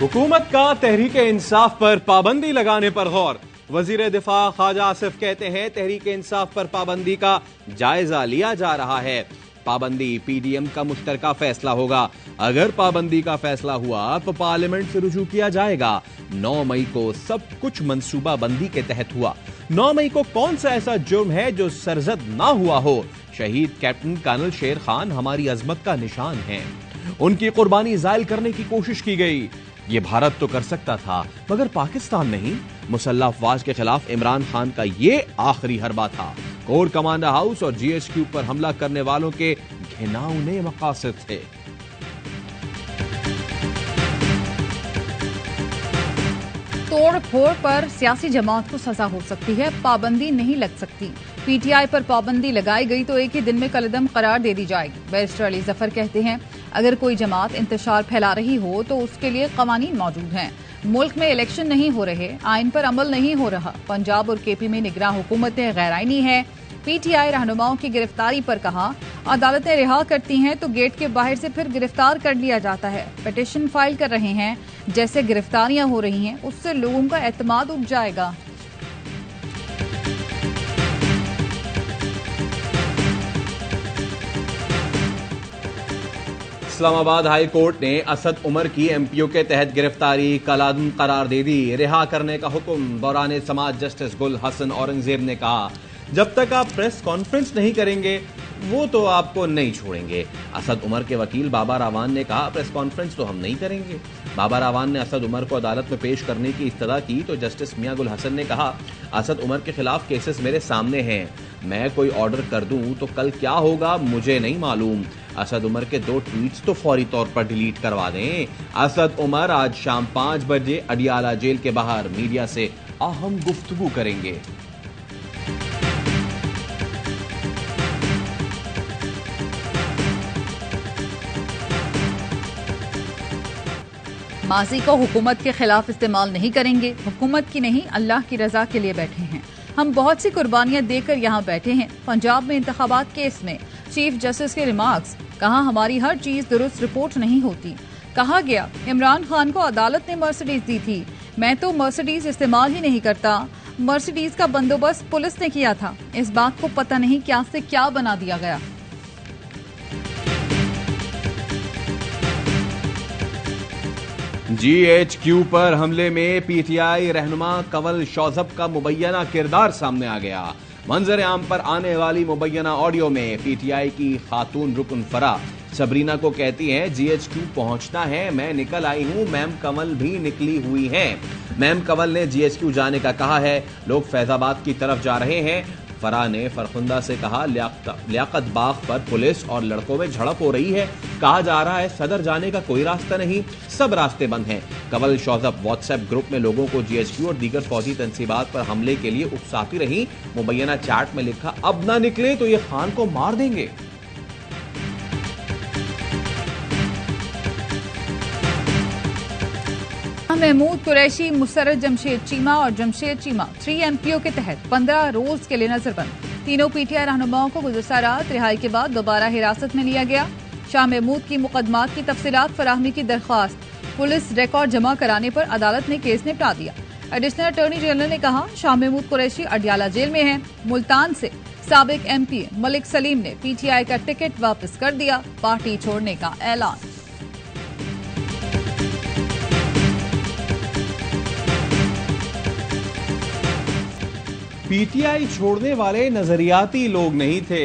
हुकूमत का तहरीक इंसाफ पर पाबंदी लगाने पर गौर। वजीर दिफा ख्वाजा आसिफ कहते हैं तहरीक इंसाफ पर पाबंदी का जायजा लिया जा रहा है। पाबंदी पीडीएम का मुश्तरका फैसला होगा। अगर पाबंदी का फैसला हुआ तो पार्लियामेंट से रुजू किया जाएगा। 9 मई को सब कुछ मंसूबा बंदी के तहत हुआ। 9 मई को कौन सा ऐसा जुर्म है जो सरजद ना हुआ हो? शहीद कैप्टन कर्नल शेर खान हमारी अजमत का निशान है। उनकी कुर्बानी जायल करने की कोशिश की गई। ये भारत तो कर सकता था मगर पाकिस्तान नहीं। मुसल्लह अफवाज के खिलाफ इमरान खान का ये आखिरी हरबा था। कोर कमांडर हाउस और जीएचक्यू पर हमला करने वालों के घिनौने मकासद थे। तोड़ फोड़ पर सियासी जमात को सजा हो सकती है, पाबंदी नहीं लग सकती। पीटीआई पर पाबंदी लगाई गई तो एक ही दिन में कलदम करार दे दी जाएगी। बैरिस्टर अली जफर कहते हैं अगर कोई जमात इंतशार फैला रही हो तो उसके लिए कवानीन मौजूद हैं। मुल्क में इलेक्शन नहीं हो रहे, आइन पर अमल नहीं हो रहा। पंजाब और केपी में निगरान हुकूमतें गैर आईनी है। पीटीआई रहनुमाओं की गिरफ्तारी पर कहा अदालतें रिहा करती हैं तो गेट के बाहर से फिर गिरफ्तार कर लिया जाता है। पिटीशन फाइल कर रहे हैं, जैसे गिरफ्तारियां हो रही हैं उससे लोगों का एतमाद उठ जाएगा। इस्लामाबाद हाई कोर्ट ने असद उमर की एमपीओ के तहत गिरफ्तारी कलादम करार दे दी। रिहा करने का हुक्म। दौरान समाज जस्टिस गुल हसन औरंगजेब ने कहा जब तक आप प्रेस कॉन्फ्रेंस नहीं करेंगे वो तो आपको नहीं छोड़ेंगे। असद उमर के वकील बाबा रावान ने कहा प्रेस कॉन्फ्रेंस तो हम नहीं करेंगे। बाबा रावान ने असद उमर को अदालत में पेश करने की इस्तदा की तो जस्टिस मियां गुल हसन ने कहा असद उमर के खिलाफ केसेस मेरे सामने हैं, मैं कोई ऑर्डर कर दूं तो कल क्या होगा मुझे नहीं मालूम। असद उमर के 2 ट्वीट्स तो फौरी तौर पर डिलीट करवा दें। असद उमर आज शाम 5 बजे अडियाला जेल के बाहर मीडिया से अहम गुफ्तगू करेंगे। माजी को हुकूमत के खिलाफ इस्तेमाल नहीं करेंगे। हुकूमत की नहीं अल्लाह की रजा के लिए बैठे हैं। हम बहुत सी कुर्बानियां देकर यहाँ बैठे हैं। पंजाब में इंतखाबात केस में चीफ जस्टिस के रिमार्क्स। कहा हमारी हर चीज दुरुस्त रिपोर्ट नहीं होती। कहा गया इमरान खान को अदालत ने मर्सिडीज दी थी, मैं तो मर्सिडीज इस्तेमाल ही नहीं करता। मर्सिडीज का बंदोबस्त पुलिस ने किया था। इस बात को पता नहीं क्या से क्या बना दिया गया। जीएचक्यू पर हमले में पीटीआई रहनुमा कंवल शौजब का मुबैना किरदार सामने आ गया। मंजर आम पर आने वाली मुबैना ऑडियो में पीटीआई की खातून रुकन फरा सबरीना को कहती हैं जीएचक्यू पहुंचना है, मैं निकल आई हूं। मैम कंवल भी निकली हुई हैं। मैम कंवल ने जीएचक्यू जाने का कहा है। लोग फैजाबाद की तरफ जा रहे हैं। फरा ने फरखुंदा से कहा लियाकत बाग पर पुलिस और लड़कों में झड़प हो रही है। कहा जा रहा है सदर जाने का कोई रास्ता नहीं, सब रास्ते बंद हैं। कंवल शौजब व्हाट्सएप ग्रुप में लोगों को जीएचक्यू और दीगर फौजी तंसीबात पर हमले के लिए उकसाती रही। मुबैना चैट में लिखा अब ना निकले तो ये खान को मार देंगे। महमूद कुरैशी, मुसर्रत जमशेद चीमा और जमशेद चीमा 3 एमपीओ के तहत 15 रोज के लिए नजरबंद। तीनों पीटीआई रहनुमाओं को गुज़श्ता रात रिहाई के बाद दोबारा हिरासत में लिया गया। शाह महमूद की मुकदमात की तफसीलात फराहमी की दरख्वास्त। पुलिस रिकॉर्ड जमा कराने पर अदालत ने केस निपटा दिया। एडिशनल अटॉर्नी जनरल ने कहा शाह महमूद कुरैशी अडियाला जेल में है। मुल्तान से साबिक एमपी मलिक सलीम ने पीटीआई का टिकट वापस कर दिया। पार्टी छोड़ने का ऐलान। पीटीआई छोड़ने वाले नजरियाती लोग नहीं थे।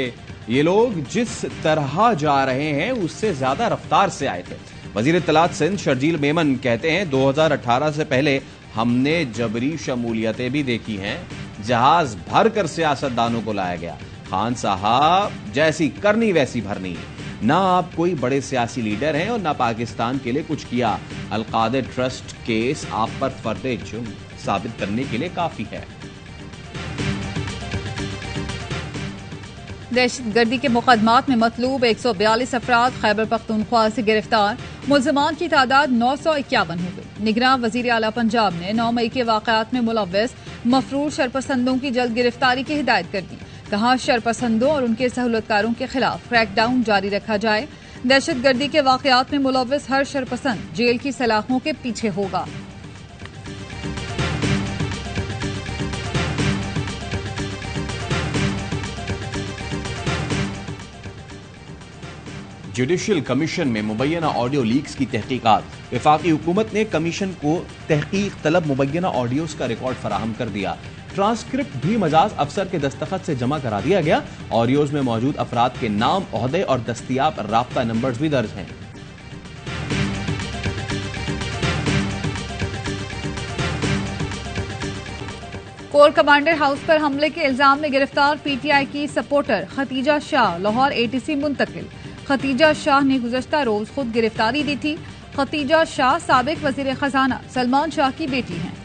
ये लोग जिस तरह जा रहे हैं उससे ज्यादा रफ्तार से आए थे। वजीर इत्तलात सिंध शर्जील मेमन कहते हैं 2018 से पहले हमने जबरी शमूलियतें भी देखी हैं। जहाज भर कर सियासतदानों को लाया गया। खान साहब जैसी करनी वैसी भरनी। ना आप कोई बड़े सियासी लीडर हैं और ना पाकिस्तान के लिए कुछ किया। अलकादे ट्रस्ट केस आप पर फर्दे जुर्म साबित करने के लिए काफी है। दहशतगर्दी के मुकदमात में मतलूब 142 अफराद खैबर पख्तूनख्वा से गिरफ्तार। मुल्ज़िमान की तादाद 951 हो गई। निगरान वजीर आला पंजाब ने 9 मई के वाक़यात में मुलव्वस मफरूर शरपसंदों की जल्द गिरफ्तारी की हिदायत कर दी। कहा शरपसंदों और उनके सहूलतकारों के खिलाफ क्रैकडाउन जारी रखा जाए। दहशतगर्दी के वाकयात में मुलव्विस हर शरपसंद जेल की सलाखों के पीछे होगा। जुडिशियल कमीशन में मुबैना ऑडियो लीक्स की तहकीकात। वफाकी हुकूमत ने कमीशन को तहकीक तलब मुबैना ऑडियोज का रिकॉर्ड फराहम कर दिया। ट्रांसक्रिप्ट भी मजाज अफसर के दस्तखत से जमा करा दिया गया। ऑडियोज में मौजूद अफराद के नाम, ओहदे और दस्तियाब राब्ता नंबर्स भी दर्ज हैं। कोर कमांडर हाउस पर हमले के इल्जाम में गिरफ्तार पीटीआई की सपोर्टर खतीजा शाह लाहौर एटीसी मुंतकिल। खतीजा शाह ने गुज़श्ता रोज खुद गिरफ्तारी दी थी। खतीजा शाह साबिक वजीर खजाना सलमान शाह की बेटी हैं।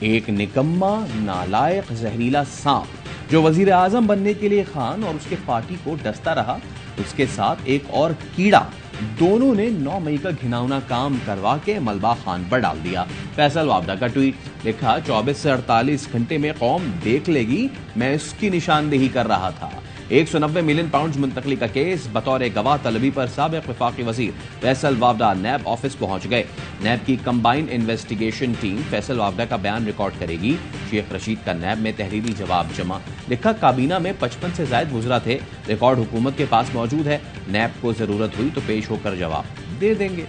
एक निकम्मा, नालायक, जहरीला सांप जो वजीर आजम बनने के लिए खान और उसके पार्टी को डसता रहा, उसके साथ एक और कीड़ा, दोनों ने 9 मई का घिनौना काम करवा के मलबा खान पर डाल दिया। फैसल वाबदा का ट्वीट लिखा, 24 से 48 घंटे में कौम देख लेगी, मैं इसकी निशानदेही कर रहा था। 190 मिलियन पाउंड मुंतकली का केस। बतौर गवाह तलबी पर साबिक वफाकी वजीर फैसल वाबदा नैब ऑफिस पहुंच गए। नैब की कंबाइंड इन्वेस्टिगेशन टीम फैसल वाबदा का बयान रिकॉर्ड करेगी। शेख रशीद का नैब में तहरीरी जवाब जमा। लिखा, काबीना में 55 से ज्यादा वुज़रा थे, रिकॉर्ड हुकूमत के पास मौजूद है। नैब को जरूरत हुई तो पेश होकर जवाब दे देंगे।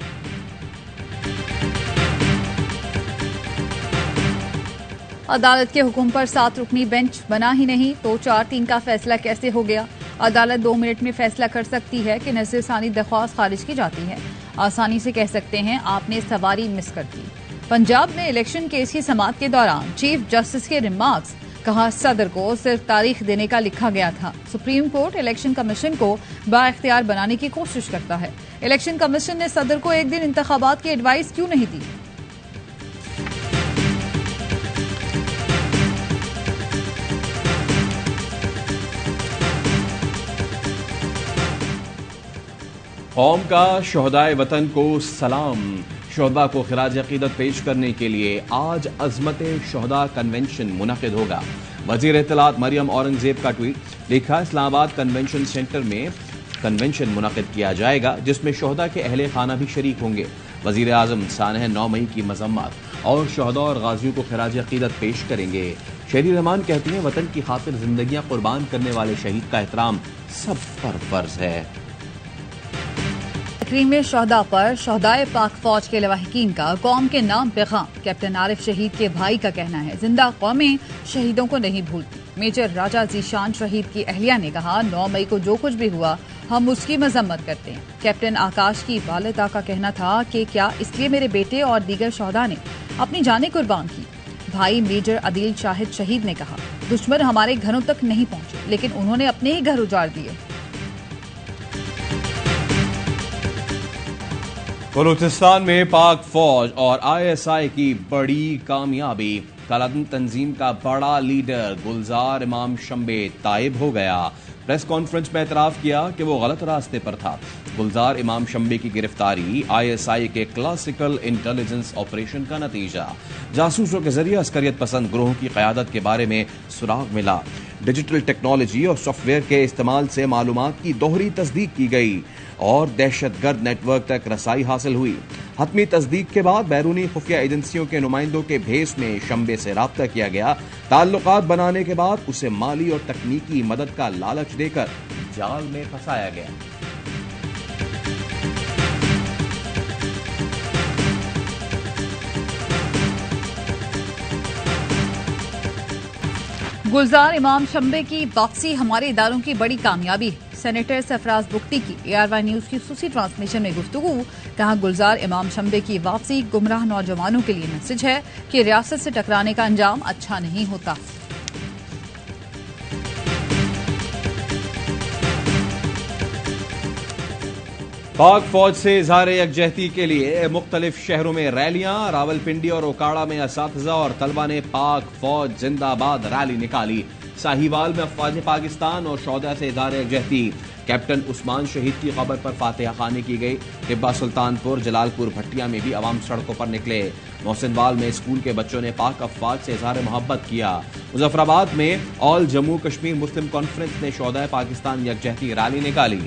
अदालत के हुक्म पर 7 रुकनी बेंच बना ही नहीं तो 4-3 का फैसला कैसे हो गया? अदालत 2 मिनट में फैसला कर सकती है कि नज़र सानी दरख्वास्त खारिज की जाती है। आसानी से कह सकते हैं आपने सवारी मिस कर दी। पंजाब में इलेक्शन केस की समाअत के दौरान चीफ जस्टिस के रिमार्क्स। कहा, सदर को सिर्फ तारीख देने का लिखा गया था। सुप्रीम कोर्ट इलेक्शन कमीशन को बाइख्तियार बनाने की कोशिश करता है। इलेक्शन कमीशन ने सदर को एक दिन इंतखाबात की एडवाइस क्यों नहीं दी? कौम का शोहदाए वतन को सलाम। शोहदा को खिराज अकीदत पेश करने के लिए आज अजमत शोहदा कन्वेंशन मुनक़िद होगा। वज़ीर इत्तलात मरियम औरंगजेब का ट्वीट लिखा, इस्लामाबाद कन्वेंशन सेंटर में कन्वेंशन मुनक़िद किया जाएगा जिसमें शोहदा के अहले खाना भी शरीक होंगे। वज़ीर आज़म सानह 9 मई की मज़म्मत और शोहदा और गाजियों को खिराज अकीदत पेश करेंगे। शेरी रहमान कहती हैं, वतन की खातिर जिंदगियां कुर्बान करने वाले शहीद का एहतराम सब पर फर्ज है। तकरीम शोहदा पर शोहदाए पाक फौज के लवाहिकीन का कौम के नाम पैगाम। कैप्टन आरिफ शहीद के भाई का कहना है, जिंदा कौमें शहीदों को नहीं भूलती। मेजर राजा जीशान शहीद की अहलिया ने कहा, 9 मई को जो कुछ भी हुआ हम उसकी मजम्मत करते हैं। कैप्टन आकाश की वालिदा का कहना था कि क्या इसलिए मेरे बेटे और दीगर शोहदा ने अपनी जानें कुर्बान की। भाई मेजर अदील शाहिद शहीद ने कहा, दुश्मन हमारे घरों तक नहीं पहुंचे लेकिन उन्होंने अपने ही घर उजाड़ दिए। बलूचिस्तान में पाक फौज और ISI की बड़ी कामयाबी। कलादन तंजीम का बड़ा लीडर गुलजार इमाम शंबे ताइब हो गया। प्रेस कॉन्फ्रेंस में एतराफ किया कि वो गलत रास्ते पर था। गुलजार इमाम शंबे की गिरफ्तारी ISI के क्लासिकल इंटेलिजेंस ऑपरेशन का नतीजा। जासूसों के जरिए अस्करियत पसंद ग्रोह की क़यादत के बारे में सुराग मिला। डिजिटल टेक्नोलॉजी और सॉफ्टवेयर के इस्तेमाल से मालूमात की दोहरी तस्दीक की गई और दहशतगर्द नेटवर्क तक रसाई हासिल हुई। हतमी तस्दीक के बाद बैरूनी खुफिया एजेंसियों के नुमाइंदों के भेस में शंबे से राब्ता किया गया। ताल्लुकात बनाने के बाद उसे माली और तकनीकी मदद का लालच देकर जाल में फंसाया गया। गुलजार इमाम शंबे की वापसी हमारे इदारों की बड़ी कामयाबी। सेनेटर सरफराज बुख्ती की ARY न्यूज की खुसूसी ट्रांसमिशन में गुफ्तगू। कहा, गुलजार इमाम शंबे की वापसी गुमराह नौजवानों के लिए मैसेज है कि रियासत से टकराने का अंजाम अच्छा नहीं होता। पाक फौज से इज़हार यकजहती के लिए मुख्तलिफ शहरों में रैलियां। रावलपिंडी और ओकाड़ा में असातिज़ा और तलबा ने पाक फौज जिंदाबाद रैली निकाली। साहिवाल में अफवाज पाकिस्तान और शौदा से इज़हार यकजहती। कैप्टन उस्मान शहीद की खबर पर फातिहा खानी की गई। टिब्बा सुल्तानपुर, जलालपुर, भट्टिया में भी अवाम सड़कों पर निकले। मोहसिनवाल में स्कूल के बच्चों ने पाक अफवाज से इज़हार मोहब्बत किया। मुजफ्फराबाद में ऑल जम्मू कश्मीर मुस्लिम कॉन्फ्रेंस ने शौदा पाकिस्तान यकजहती रैली निकाली।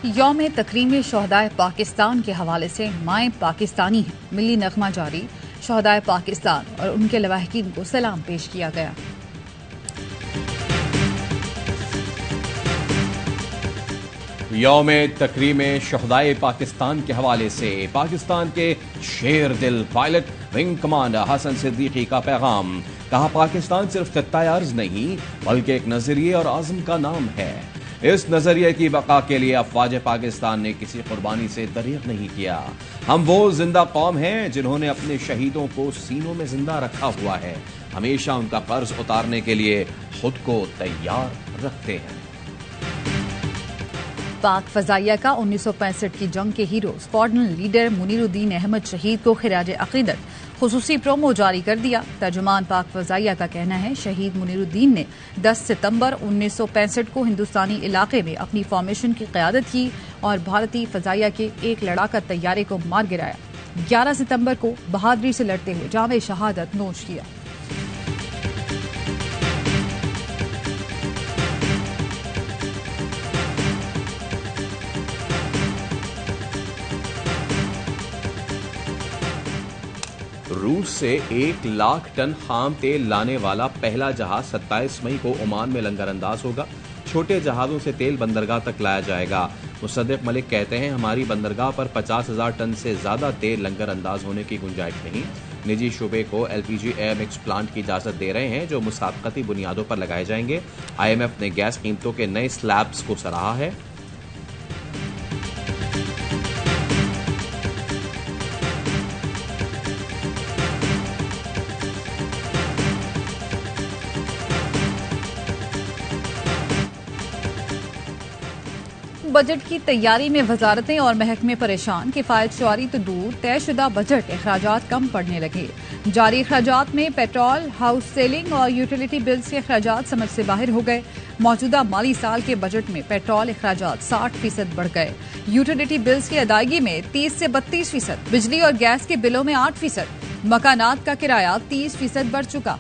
यौम तकरीम शहदाए पाकिस्तान के हवाले से माएँ पाकिस्तानी हैं मिली नगमा जारी। शहदाए पाकिस्तान और उनके लवाहिकीन को सलाम पेश किया गया। यौम तकरीम शहदाए पाकिस्तान के हवाले से पाकिस्तान के शेर दिल pilot wing commander Hasan Siddiqui का पैगाम। कहा, पाकिस्तान सिर्फ खित्ता अर्ज नहीं बल्कि एक नजरिए और आज़म का नाम है। इस नजरिए की बका के लिए अफवाज पाकिस्तान ने किसी कुर्बानी से दरीग नहीं किया। हम वो जिंदा कौम हैं जिन्होंने अपने शहीदों को सीनों में जिंदा रखा हुआ है। हमेशा उनका कर्ज उतारने के लिए खुद को तैयार रखते हैं। पाक फजाइया का 1965 की जंग के hero squadron leader Muniruddin Ahmed शहीद को खिराज अकीदत खुसूसी प्रोमो जारी कर दिया। तर्जुमान पाक फजाइया का कहना है, शहीद मुनीरुद्दीन ने 10 सितंबर 1965 को हिंदुस्तानी इलाके में अपनी फॉर्मेशन की क़यादत की और भारतीय फजाइया के एक लड़ाका तैयारे को मार गिराया। 11 सितंबर को बहादुरी से लड़ते हुए जामे शहादत नोश किया। रूस से 1 लाख टन खाम तेल लाने वाला पहला जहाज 27 मई को ओमान में लंगरअंदाज होगा। छोटे जहाजों से तेल बंदरगाह तक लाया जाएगा। मुसद्दिक मलिक कहते हैं, हमारी बंदरगाह पर 50,000 टन से ज्यादा तेल लंगरअंदाज होने की गुंजाइश नहीं। निजी शोबे को LPG एयर मिक्स प्लांट की इजाजत दे रहे हैं जो मुसाबकती बुनियादों पर लगाए जाएंगे। IMF ने गैस कीमतों के नए स्लैब्स को सराहा है। बजट की तैयारी में वजारतें और महकमे परेशान। किफायत शुमारी तो दूर, तयशुदा बजट अखराजात कम पड़ने लगे। जारी अखराजात में पेट्रोल, हाउस सेलिंग और यूटिलिटी बिल्स के अखराजात समझ से बाहर हो गए। मौजूदा माली साल के बजट में पेट्रोल अखराजात 60% बढ़ गए। यूटिलिटी बिल्स की अदायगी में 30 से 32%, बिजली और गैस के बिलों में 8%, मकानात का किराया 30% बढ़ चुका।